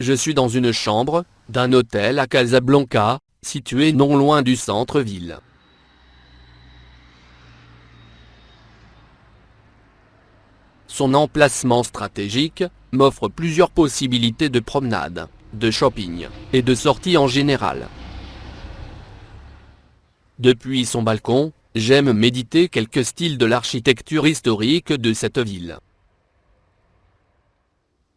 Je suis dans une chambre d'un hôtel à Casablanca, situé non loin du centre-ville. Son emplacement stratégique m'offre plusieurs possibilités de promenade, de shopping et de sortie en général. Depuis son balcon, j'aime méditer quelques styles de l'architecture historique de cette ville.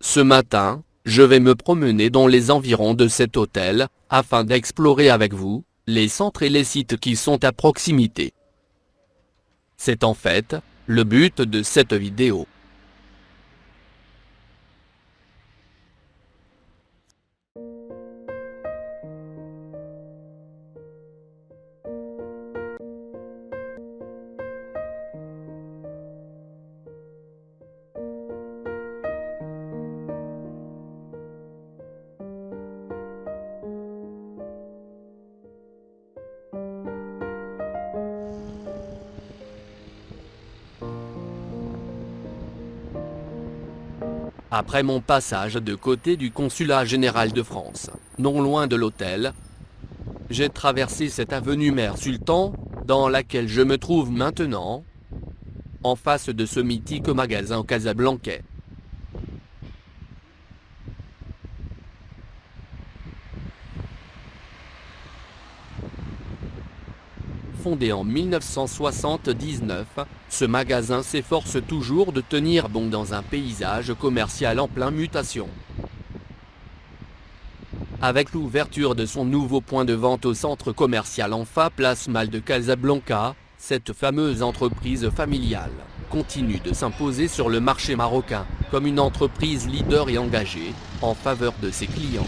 Ce matin, je vais me promener dans les environs de cet hôtel, afin d'explorer avec vous les centres et les sites qui sont à proximité. C'est en fait le but de cette vidéo. Après mon passage de côté du consulat général de France, non loin de l'hôtel, j'ai traversé cette avenue Mère Sultan, dans laquelle je me trouve maintenant, en face de ce mythique magasin casablancais. Fondé en 1979, ce magasin s'efforce toujours de tenir bon dans un paysage commercial en pleine mutation. Avec l'ouverture de son nouveau point de vente au centre commercial Anfa Place Mal de Casablanca, cette fameuse entreprise familiale continue de s'imposer sur le marché marocain comme une entreprise leader et engagée en faveur de ses clients.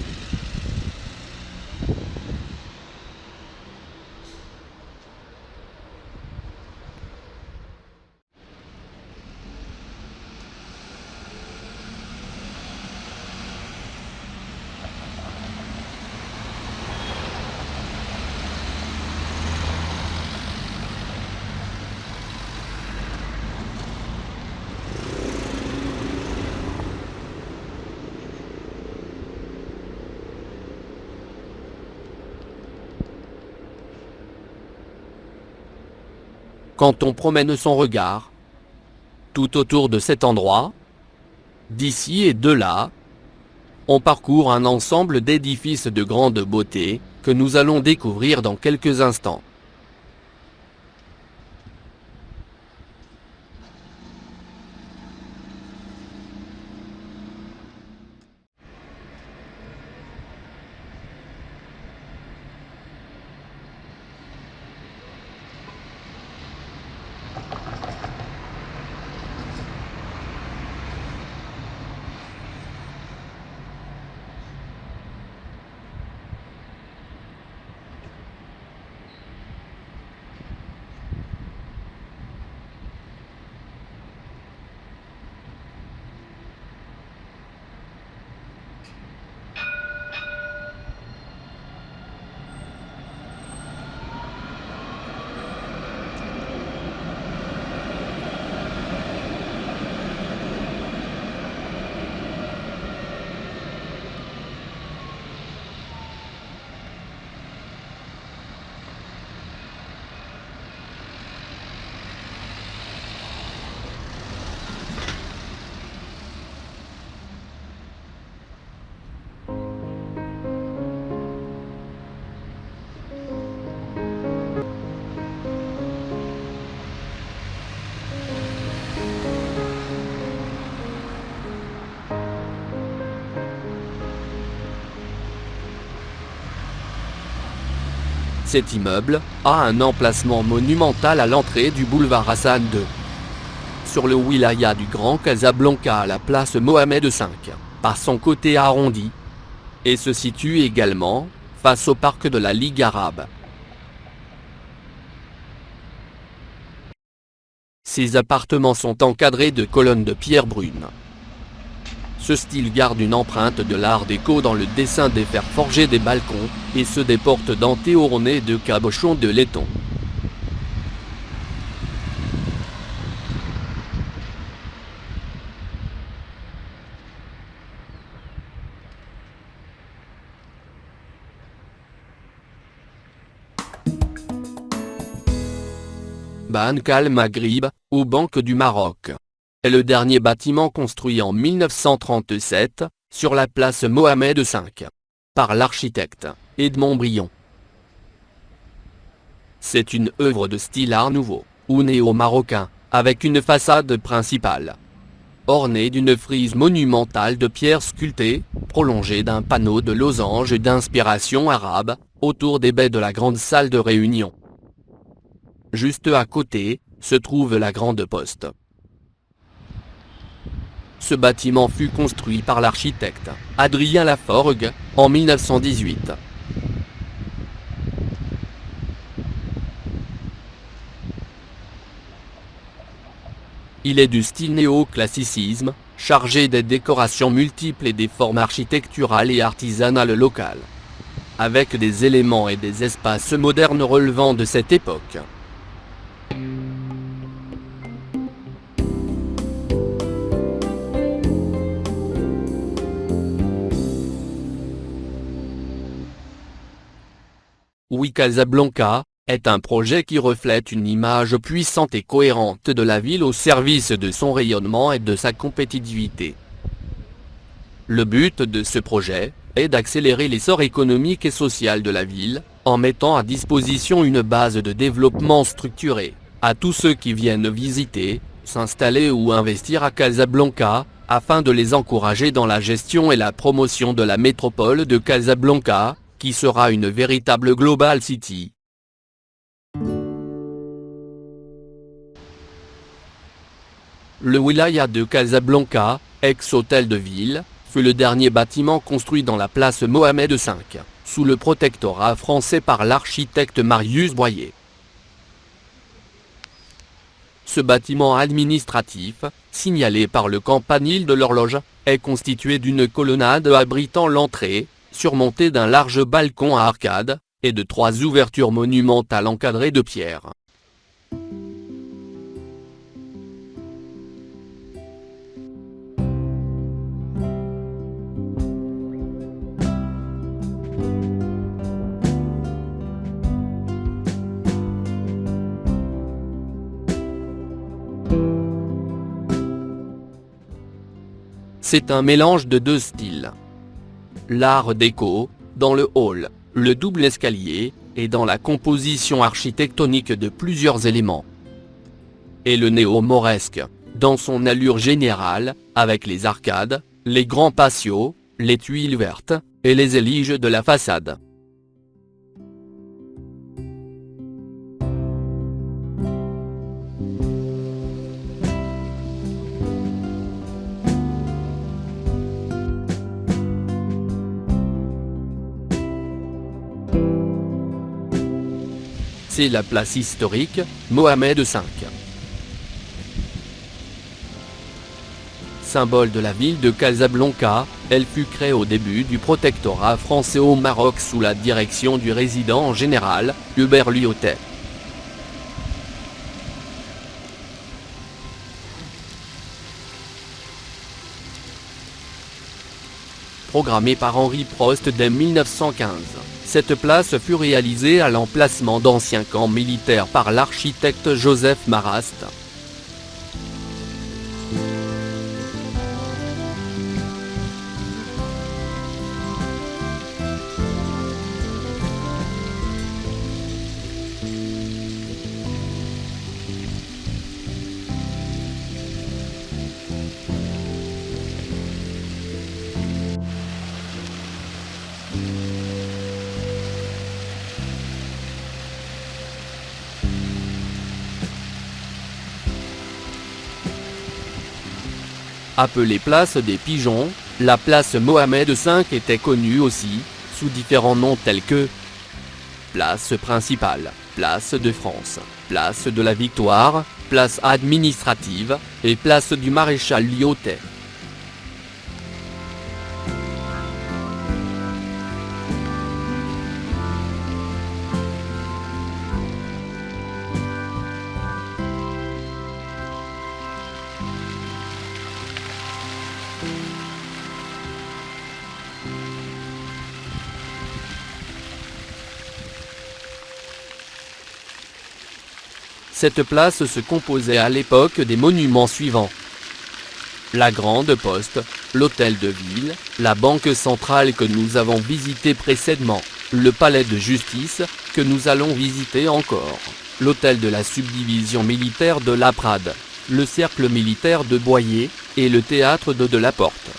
Quand on promène son regard tout autour de cet endroit, d'ici et de là, on parcourt un ensemble d'édifices de grande beauté que nous allons découvrir dans quelques instants. Cet immeuble a un emplacement monumental à l'entrée du boulevard Hassan II, sur le wilaya du Grand Casablanca à la place Mohamed V, par son côté arrondi, et se situe également face au parc de la Ligue arabe. Ces appartements sont encadrés de colonnes de pierre brune. Ce style garde une empreinte de l'art déco dans le dessin des fers forgés des balcons et ceux des portes dentées ornées de cabochons de laiton. Banque Al Maghrib, ou Banque du Maroc. Est le dernier bâtiment construit en 1937, sur la place Mohamed V, par l'architecte Edmond Brion. C'est une œuvre de style Art Nouveau, ou néo-marocain, avec une façade principale ornée d'une frise monumentale de pierre sculptée, prolongée d'un panneau de losanges d'inspiration arabe, autour des baies de la grande salle de réunion. Juste à côté, se trouve la grande poste. Ce bâtiment fut construit par l'architecte Adrien Laforgue, en 1918. Il est du style néo-classicisme, chargé des décorations multiples et des formes architecturales et artisanales locales, avec des éléments et des espaces modernes relevant de cette époque. Oui, Casablanca est un projet qui reflète une image puissante et cohérente de la ville au service de son rayonnement et de sa compétitivité. Le but de ce projet est d'accélérer l'essor économique et social de la ville, en mettant à disposition une base de développement structurée à tous ceux qui viennent visiter, s'installer ou investir à Casablanca, afin de les encourager dans la gestion et la promotion de la métropole de Casablanca, qui sera une véritable Global City. Le wilaya de Casablanca, ex-hôtel de ville, fut le dernier bâtiment construit dans la place Mohamed V, sous le protectorat français par l'architecte Marius Boyer. Ce bâtiment administratif, signalé par le campanile de l'horloge, est constitué d'une colonnade abritant l'entrée, surmontée d'un large balcon à arcades, et de 3 ouvertures monumentales encadrées de pierre. C'est un mélange de 2 styles. L'art déco, dans le hall, le double escalier, et dans la composition architectonique de plusieurs éléments. Et le néo-mauresque, dans son allure générale, avec les arcades, les grands patios, les tuiles vertes, et les éliges de la façade. C'est la place historique, Mohamed V. Symbole de la ville de Casablanca, elle fut créée au début du protectorat français au Maroc sous la direction du résident général, Hubert Lyautey. Programmée par Henri Prost dès 1915. Cette place fut réalisée à l'emplacement d'anciens camps militaires par l'architecte Joseph Marrast. Appelée place des Pigeons, la place Mohamed V était connue aussi, sous différents noms tels que place principale, place de France, place de la Victoire, place administrative, et place du maréchal Lyautey. Cette place se composait à l'époque des monuments suivants: la Grande Poste, l'Hôtel de Ville, la Banque Centrale que nous avons visité précédemment, le Palais de Justice, que nous allons visiter encore, l'Hôtel de la Subdivision Militaire de La Prade, le Cercle Militaire de Boyer, et le Théâtre de la Porte.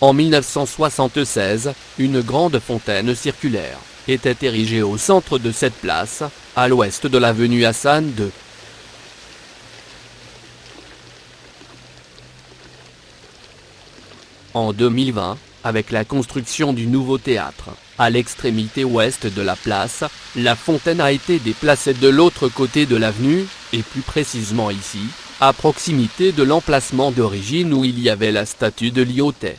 En 1976, une grande fontaine circulaire était érigée au centre de cette place, à l'ouest de l'avenue Hassan II. En 2020, avec la construction du nouveau théâtre, à l'extrémité ouest de la place, la fontaine a été déplacée de l'autre côté de l'avenue, et plus précisément ici, à proximité de l'emplacement d'origine où il y avait la statue de Lyautey.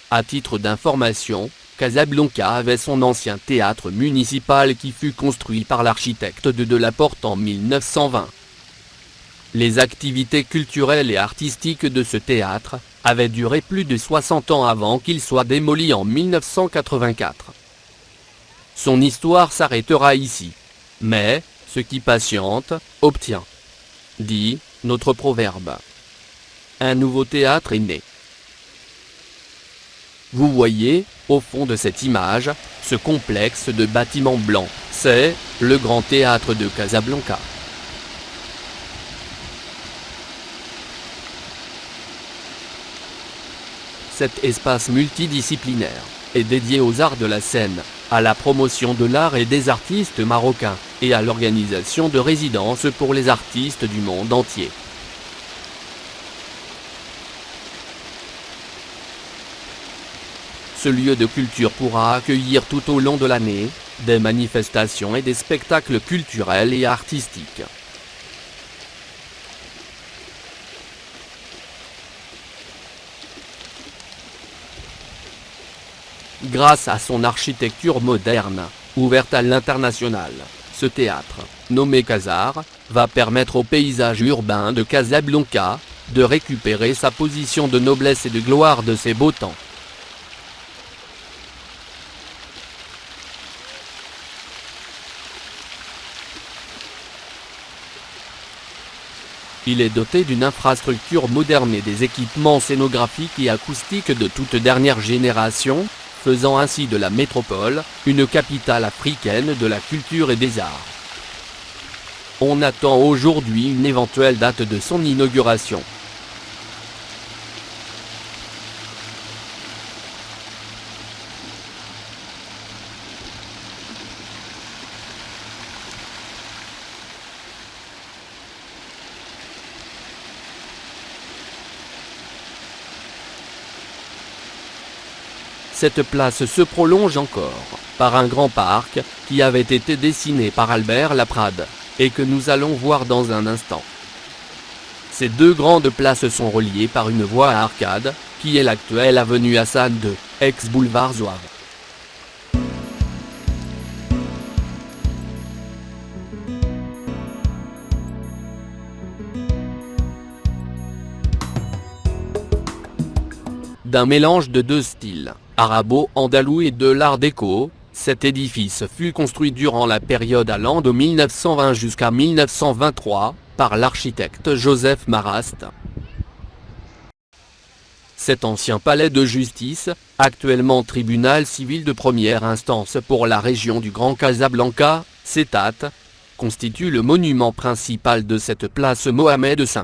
À titre d'information, Casablanca avait son ancien théâtre municipal qui fut construit par l'architecte de la Porte en 1920. Les activités culturelles et artistiques de ce théâtre avaient duré plus de 60 ans avant qu'il soit démoli en 1984. Son histoire s'arrêtera ici. Mais, ce qui patiente, obtient. Dit notre proverbe. Un nouveau théâtre est né. Vous voyez, au fond de cette image, ce complexe de bâtiments blancs, c'est le Grand Théâtre de Casablanca. Cet espace multidisciplinaire est dédié aux arts de la scène, à la promotion de l'art et des artistes marocains, et à l'organisation de résidences pour les artistes du monde entier. Ce lieu de culture pourra accueillir tout au long de l'année des manifestations et des spectacles culturels et artistiques. Grâce à son architecture moderne, ouverte à l'international, ce théâtre, nommé Casar, va permettre au paysage urbain de Casablanca de récupérer sa position de noblesse et de gloire de ses beaux temps. Il est doté d'une infrastructure moderne et des équipements scénographiques et acoustiques de toute dernière génération, faisant ainsi de la métropole une capitale africaine de la culture et des arts. On attend aujourd'hui une éventuelle date de son inauguration. Cette place se prolonge encore par un grand parc qui avait été dessiné par Albert Laprade et que nous allons voir dans un instant. Ces deux grandes places sont reliées par une voie à arcades qui est l'actuelle avenue Hassan II, ex-boulevard Zouave. D'un mélange de deux styles, arabo-andalou et de l'art déco, cet édifice fut construit durant la période allant de 1920 jusqu'à 1923, par l'architecte Joseph Marrast. Cet ancien palais de justice, actuellement tribunal civil de première instance pour la région du Grand Casablanca, CETAT, constitue le monument principal de cette place Mohamed V.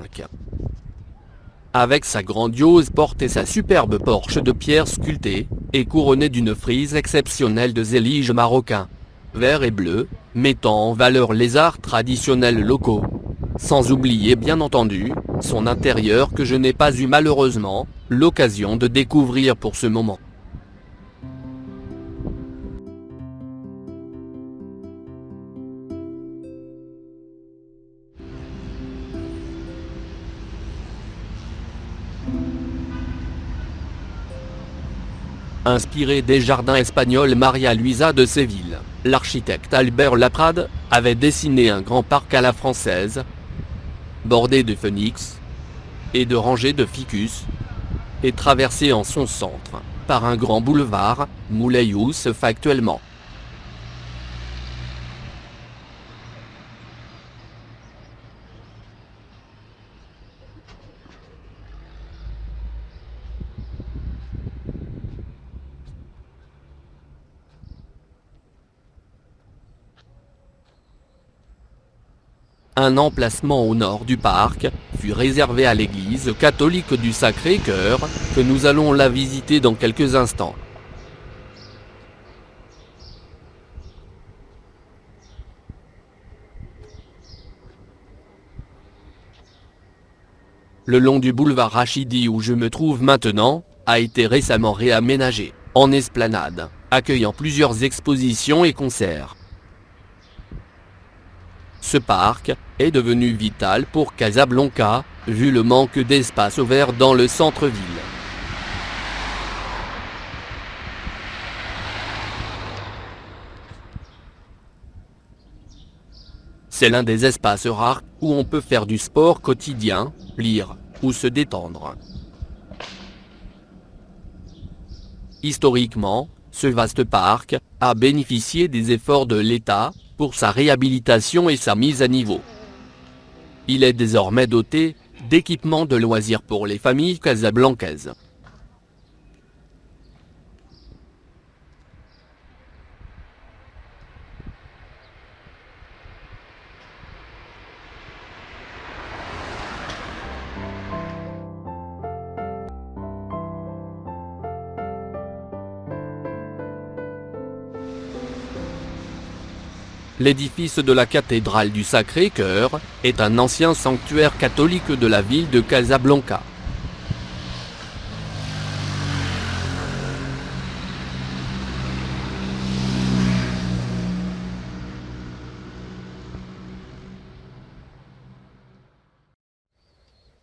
Avec sa grandiose porte et sa superbe porche de pierre sculptée, et couronnée d'une frise exceptionnelle de zélige marocain, vert et bleu, mettant en valeur les arts traditionnels locaux. Sans oublier bien entendu, son intérieur que je n'ai pas eu malheureusement l'occasion de découvrir pour ce moment. Inspiré des jardins espagnols Maria Luisa de Séville, l'architecte Albert Laprade avait dessiné un grand parc à la française, bordé de phönix et de rangées de ficus, et traversé en son centre par un grand boulevard, Moulay Youssef actuellement. Un emplacement au nord du parc fut réservé à l'église catholique du Sacré-Cœur, que nous allons la visiter dans quelques instants. Le long du boulevard Rachidi où je me trouve maintenant, a été récemment réaménagé en esplanade, accueillant plusieurs expositions et concerts. Ce parc est devenu vital pour Casablanca, vu le manque d'espace ouvert dans le centre-ville. C'est l'un des espaces rares où on peut faire du sport quotidien, lire, ou se détendre. Historiquement, ce vaste parc a bénéficié des efforts de l'État pour sa réhabilitation et sa mise à niveau. Il est désormais doté d'équipements de loisirs pour les familles casablancaises. L'édifice de la cathédrale du Sacré-Cœur est un ancien sanctuaire catholique de la ville de Casablanca.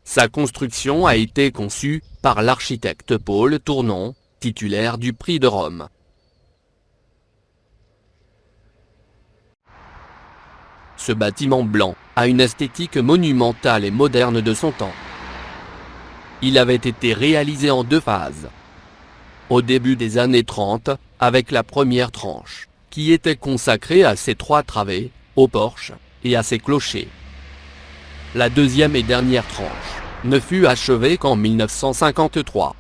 Sa construction a été conçue par l'architecte Paul Tournon, titulaire du prix de Rome. Ce bâtiment blanc a une esthétique monumentale et moderne de son temps. Il avait été réalisé en 2 phases. Au début des années 30, avec la première tranche, qui était consacrée à ses 3 travées, au porche, et à ses clochers. La deuxième et dernière tranche ne fut achevée qu'en 1953.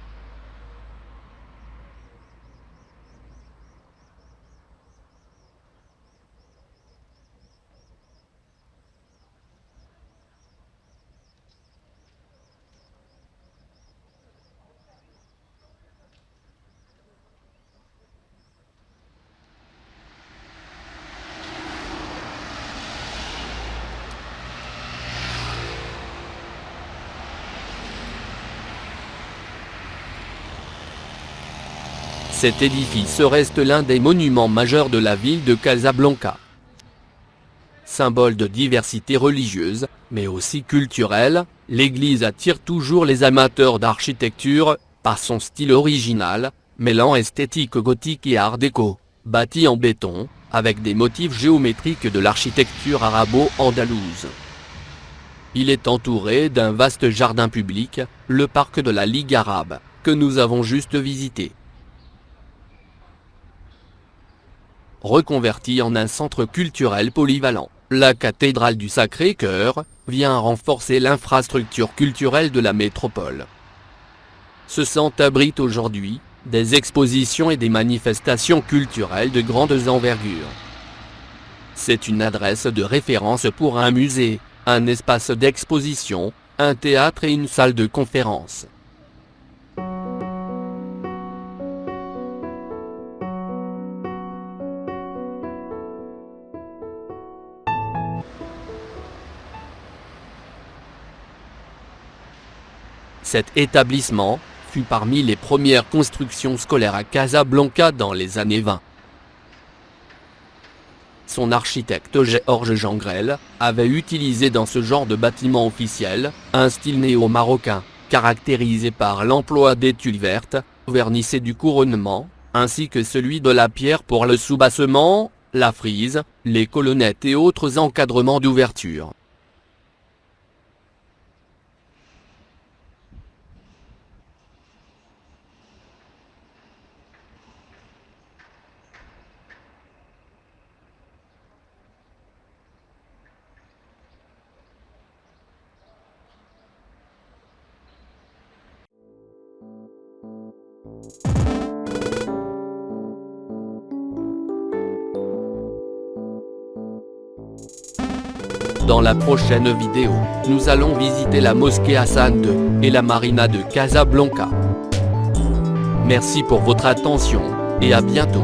Cet édifice reste l'un des monuments majeurs de la ville de Casablanca. Symbole de diversité religieuse, mais aussi culturelle, l'église attire toujours les amateurs d'architecture, par son style original, mêlant esthétique gothique et art déco, bâti en béton, avec des motifs géométriques de l'architecture arabo-andalouse. Il est entouré d'un vaste jardin public, le parc de la Ligue arabe, que nous avons juste visité. Reconverti en un centre culturel polyvalent, la cathédrale du Sacré-Cœur vient renforcer l'infrastructure culturelle de la métropole. Ce centre abrite aujourd'hui des expositions et des manifestations culturelles de grandes envergures. C'est une adresse de référence pour un musée, un espace d'exposition, un théâtre et une salle de conférence. Cet établissement fut parmi les premières constructions scolaires à Casablanca dans les années 20. Son architecte Georges Jangrel avait utilisé dans ce genre de bâtiment officiel un style néo-marocain, caractérisé par l'emploi des tuiles vertes, vernissées du couronnement, ainsi que celui de la pierre pour le soubassement, la frise, les colonnettes et autres encadrements d'ouverture. Dans la prochaine vidéo, nous allons visiter la mosquée Hassan II et la marina de Casablanca. Merci pour votre attention, et à bientôt.